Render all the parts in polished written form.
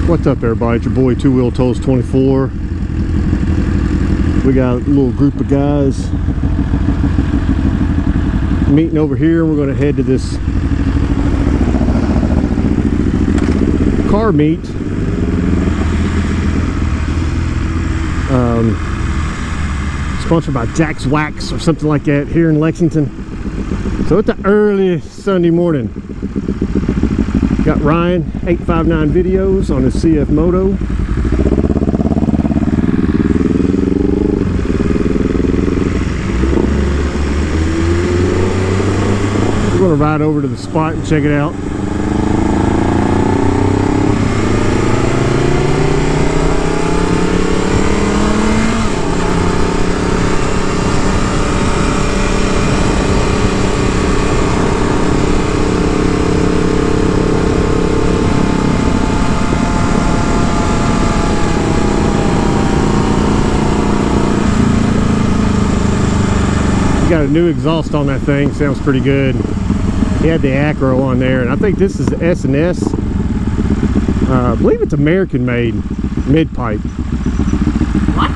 What's up, everybody? It's your boy Two Wheel Toes 24. We got a little group of guys meeting over here. We're going to head to this car meet. Sponsored by Jack's Wax or something like that here in Lexington. So it's an early Sunday morning. Got Ryan 859 videos on his CF Moto. We're going to ride over to the spot and check it out. Got a new exhaust on that thing, sounds pretty good. He had the Acro on there, and I think this is the S&S. I believe it's American made mid-pipe. What?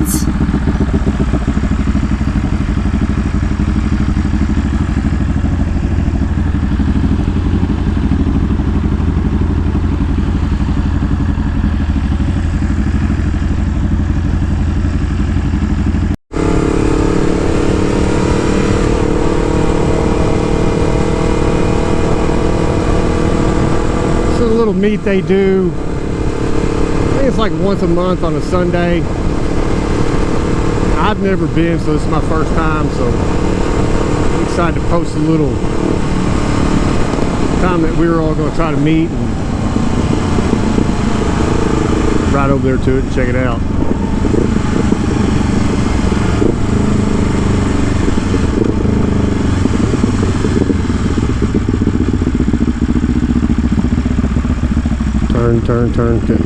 Little meet they do. I think it's like once a month on a Sunday. I've never been, so this is my first time, so I'm excited to post a little time that we were all going to try to meet and ride over there to it and check it out. Turn. Good.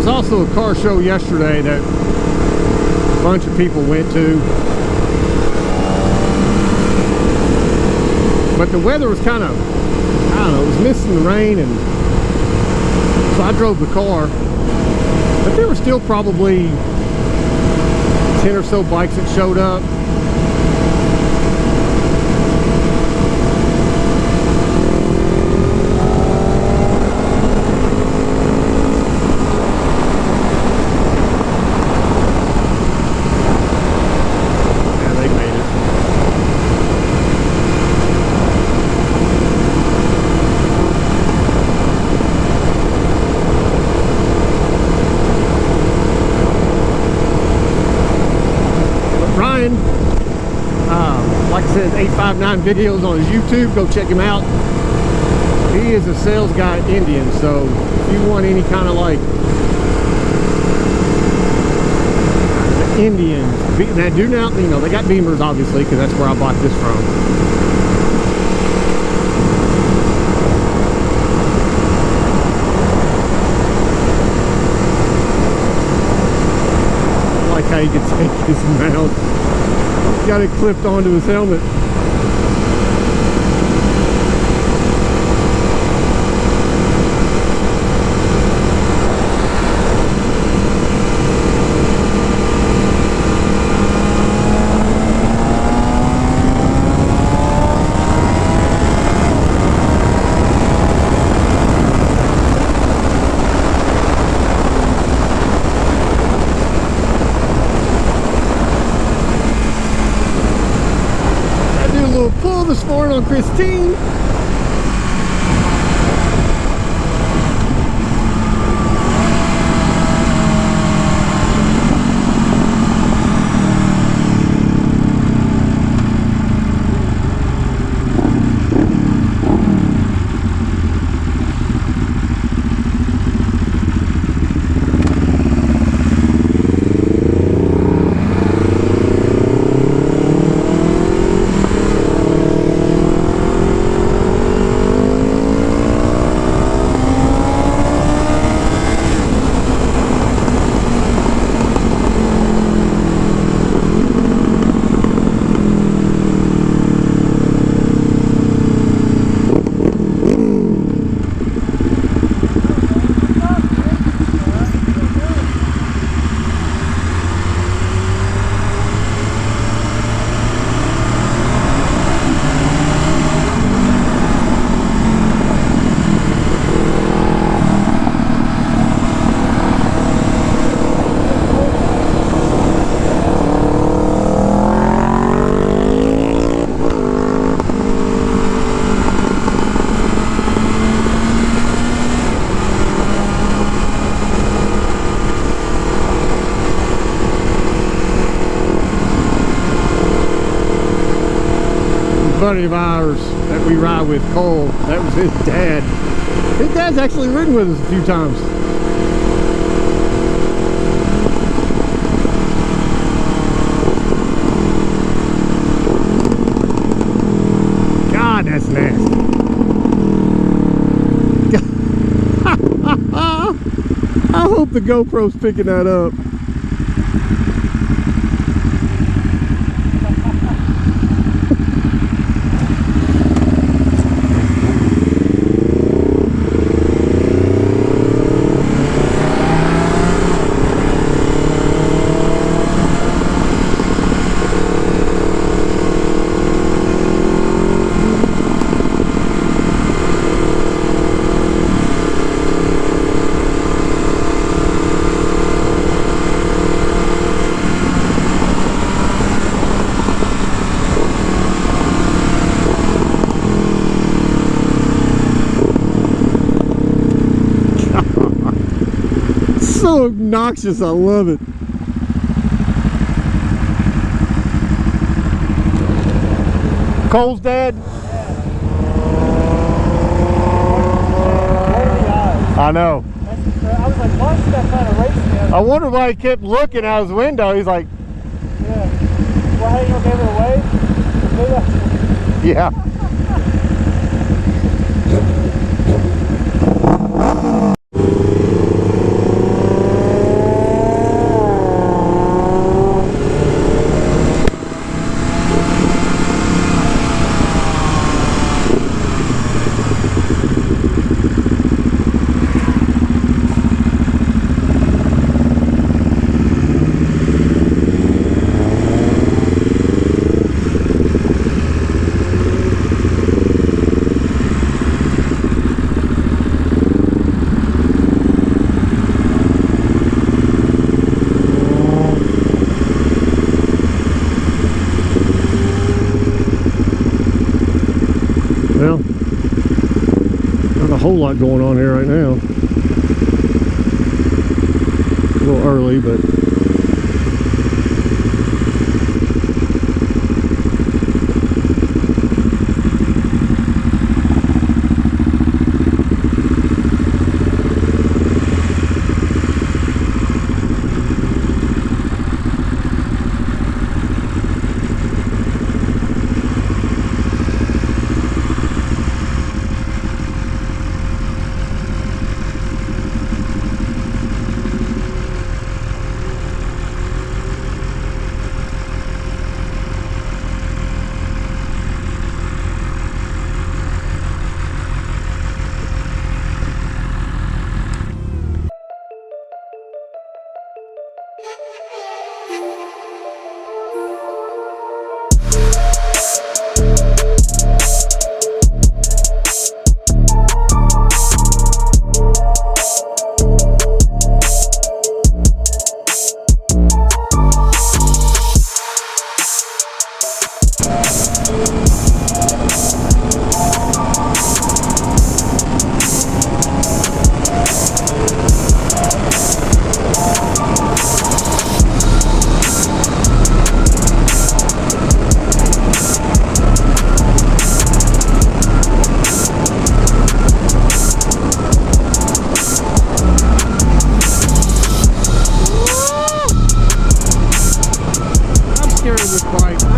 Also a car show yesterday that a bunch of people went to, but the weather was kind of, I don't know, it was missing the rain, and so I drove the car, but there were still probably 10 or so bikes that showed up. Like I said, 859 videos on his YouTube. Go check him out. He is a sales guy at Indian, so if you want any kind of like Indian, now do now, you know, they got Beamers obviously because that's where I bought this from. I like how you can take his mount. Got it clipped onto his helmet. Pull this morning on Christine. buddy of ours that we ride with, Cole. That was his dad. His dad's actually ridden with us a few times. God, that's nasty. I hope the GoPro's picking that up. So obnoxious, I love it. Cole's dad? I know. I was like, why is that kind of racing me? I wonder why he kept looking out his window. He's like, yeah. Well, how you gonna give it away? yeah. Well, not a whole lot going on here right now. A little early, but I'm scared of this bike.